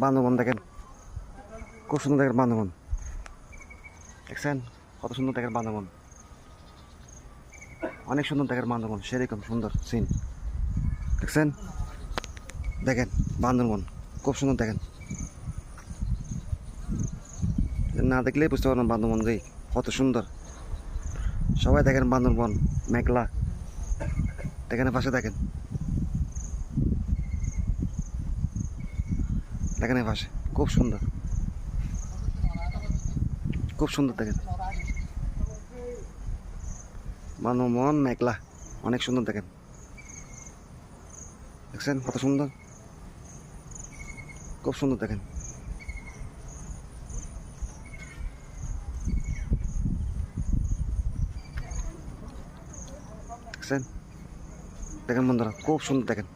বান্দরবন দেখেন, খুব সুন্দর দেখেন বান্দরবন। দেখছেন কত সুন্দর দেখেন বান্দরবন, অনেক সুন্দর দেখেন বান্দরবন, সেরকম সুন্দর সিন। দেখছেন, দেখেন বান্দরবন খুব সুন্দর দেখেন, না দেখলেই বুঝতে পারবেন বান্দরবন যে কত সুন্দর। সবাই দেখেন বান্দরবন মেঘলা, দেখেন পাশে দেখেন, দেখেন এই পাশে খুব সুন্দর, খুব সুন্দর দেখেন বান্দরবন মেঘলা, অনেক সুন্দর দেখেন। দেখছেন কত সুন্দর, খুব সুন্দর দেখেন। দেখছেন, দেখেন বন্ধুরা খুব সুন্দর দেখেন।